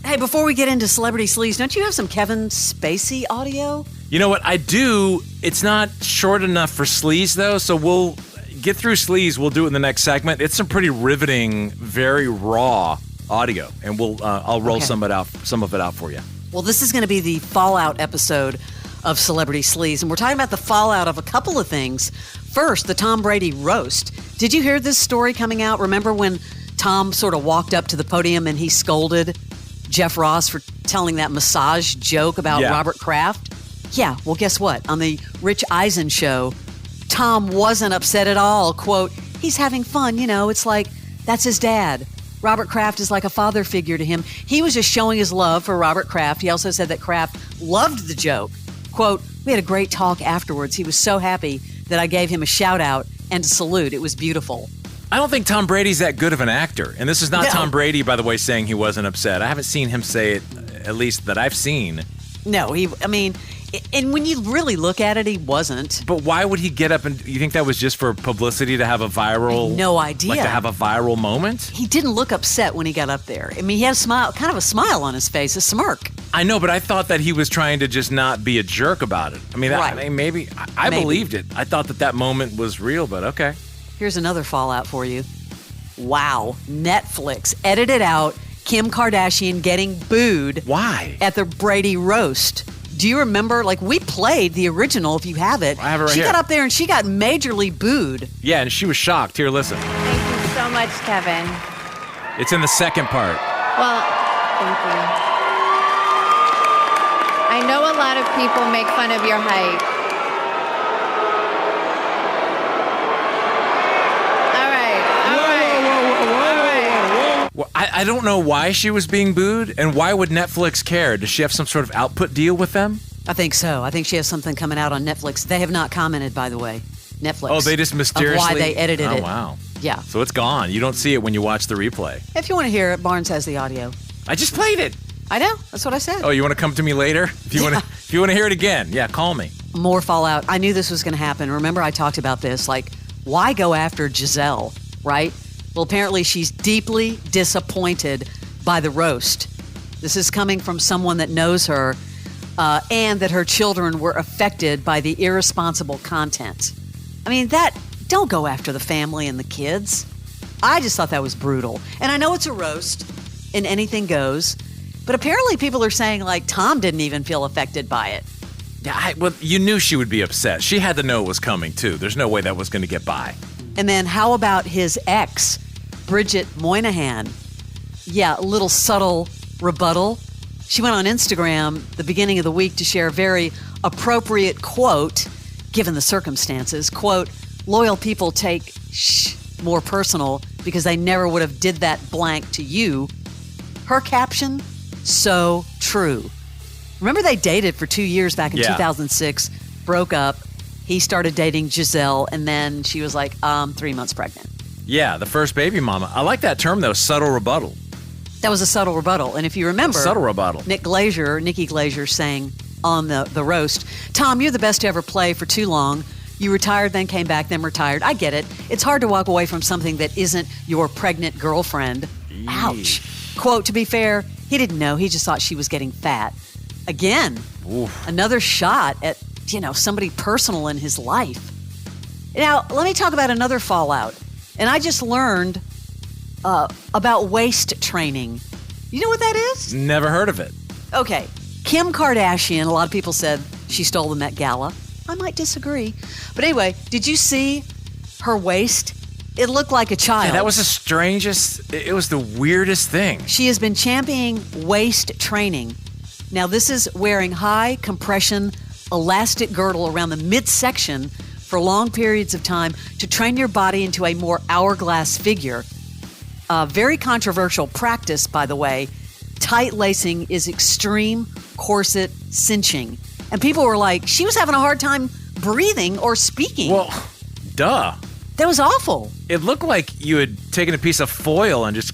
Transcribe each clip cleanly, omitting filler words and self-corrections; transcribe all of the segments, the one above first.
Hey, before we get into Celebrity Sleaze, don't you have some Kevin Spacey audio? You know what? I do. It's not short enough for Sleaze, though, so we'll get through Sleaze. We'll do it in the next segment. It's some pretty riveting, very raw audio, and I'll roll some of it out for you. Well, this is going to be the fallout episode of Celebrity Sleaze, and we're talking about the fallout of a couple of things. First, the Tom Brady roast. Did you hear this story coming out? Remember when Tom sort of walked up to the podium and he scolded Jeff Ross for telling that massage joke about Robert Krafft? Yeah, well, guess what? On the Rich Eisen show, Tom wasn't upset at all. Quote, he's having fun, it's like, that's his dad. Robert Krafft is like a father figure to him. He was just showing his love for Robert Krafft. He also said that Krafft loved the joke. Quote, we had a great talk afterwards. He was so happy that I gave him a shout out and a salute. It was beautiful. I don't think Tom Brady's that good of an actor. And this is not Tom Brady, by the way, saying he wasn't upset. I haven't seen him say it, at least that I've seen. No, and when you really look at it, he wasn't. But why would he get up and you think that was just for publicity to have a viral? I have no idea. Like to have a viral moment? He didn't look upset when he got up there. He had kind of a smile on his face, a smirk. I know, but I thought that he was trying to just not be a jerk about it. Maybe I believed it. I thought that moment was real, but okay. Here's another fallout for you. Wow, Netflix edited out Kim Kardashian getting booed. Why? At the Brady roast. Do you remember? We played the original, if you have it. I have it right here. She got up there and she got majorly booed. Yeah, and she was shocked. Here, listen. Thank you so much, Kevin. It's in the second part. Well, thank you. I know a lot of people make fun of your height. Well, I don't know why she was being booed, and why would Netflix care? Does she have some sort of output deal with them? I think so. I think she has something coming out on Netflix. They have not commented, by the way. Netflix. Oh, they just mysteriously... Of why they edited it. Oh, wow. Yeah. So it's gone. You don't see it when you watch the replay. If you want to hear it, Barnes has the audio. I just played it. I know. That's what I said. Oh, you want to come to me later? If you want to hear it again, call me. More fallout. I knew this was going to happen. Remember I talked about this, why go after Gisele, right? Well, apparently she's deeply disappointed by the roast. This is coming from someone that knows her, and that her children were affected by the irresponsible content. Don't go after the family and the kids. I just thought that was brutal. And I know it's a roast, and anything goes, but apparently people are saying, Tom didn't even feel affected by it. Yeah, well, you knew she would be upset. She had to know it was coming, too. There's no way that was going to get by. And then how about his ex, Bridget Moynahan? Yeah, a little subtle rebuttal. She went on Instagram the beginning of the week to share a very appropriate quote, given the circumstances. Quote, loyal people take more personal because they never would have did that blank to you. Her caption, so true. Remember they dated for 2 years back in 2006, broke up. He started dating Gisele, and then she was 3 months pregnant. Yeah, the first baby mama. I like that term, though, subtle rebuttal. That was a subtle rebuttal. And if you remember, subtle rebuttal. Nikki Glaser saying on the roast, Tom, you're the best to ever play for too long. You retired, then came back, then retired. I get it. It's hard to walk away from something that isn't your pregnant girlfriend. Eesh. Ouch. Quote, to be fair, he didn't know. He just thought she was getting fat. Again, another shot at somebody personal in his life. Now, let me talk about another fallout. And I just learned about waist training. You know what that is? Never heard of it. Okay. Kim Kardashian, a lot of people said she stole the Met Gala. I might disagree. But anyway, did you see her waist? It looked like a child. Yeah, that was the strangest, it was the weirdest thing. She has been championing waist training. Now, this is wearing high compression elastic girdle around the midsection for long periods of time to train your body into a more hourglass figure. Very controversial practice, by the way. Tight lacing is extreme corset cinching. And people were like, she was having a hard time breathing or speaking. Well, duh. That was awful. It looked like you had taken a piece of foil and just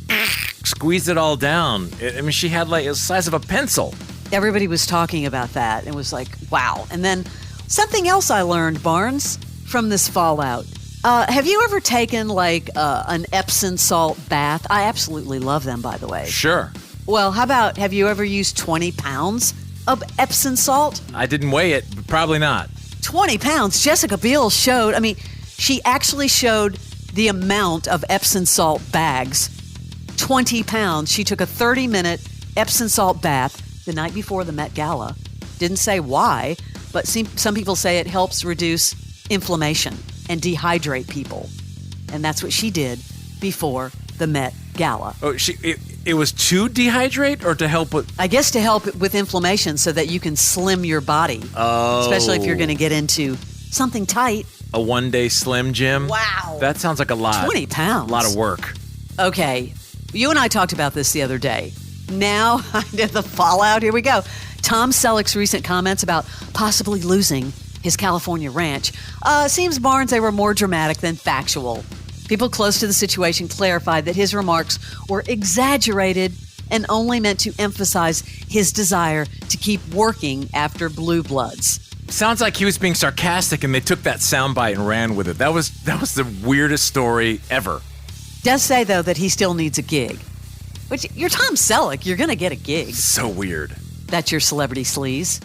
squeezed it all down. She had it was the size of a pencil. Everybody was talking about that. It was like, wow. And then something else I learned, Barnes, from this fallout. Have you ever taken an Epsom salt bath? I absolutely love them, by the way. Sure. Well, how about, have you ever used 20 pounds of Epsom salt? I didn't weigh it, but probably not. 20 pounds. Jessica Biel showed, she actually showed the amount of Epsom salt bags. 20 pounds. She took a 30-minute Epsom salt bath the night before the Met Gala. Didn't say why, but some people say it helps reduce inflammation and dehydrate people. And that's what she did before the Met Gala. Oh, it was to dehydrate or to help with? I guess to help with inflammation so that you can slim your body. Oh. Especially if you're going to get into something tight. A one-day slim gym? Wow. That sounds like a lot. 20 pounds. A lot of work. Okay. You and I talked about this the other day. Now, the fallout, here we go. Tom Selleck's recent comments about possibly losing his California ranch. Seems, Barnes, they were more dramatic than factual. People close to the situation clarified that his remarks were exaggerated and only meant to emphasize his desire to keep working after Blue Bloods. Sounds like he was being sarcastic and they took that soundbite and ran with it. That was the weirdest story ever. Does say, though, that he still needs a gig. Which, you're Tom Selleck. You're going to get a gig. So weird. That's your Celebrity Sleaze.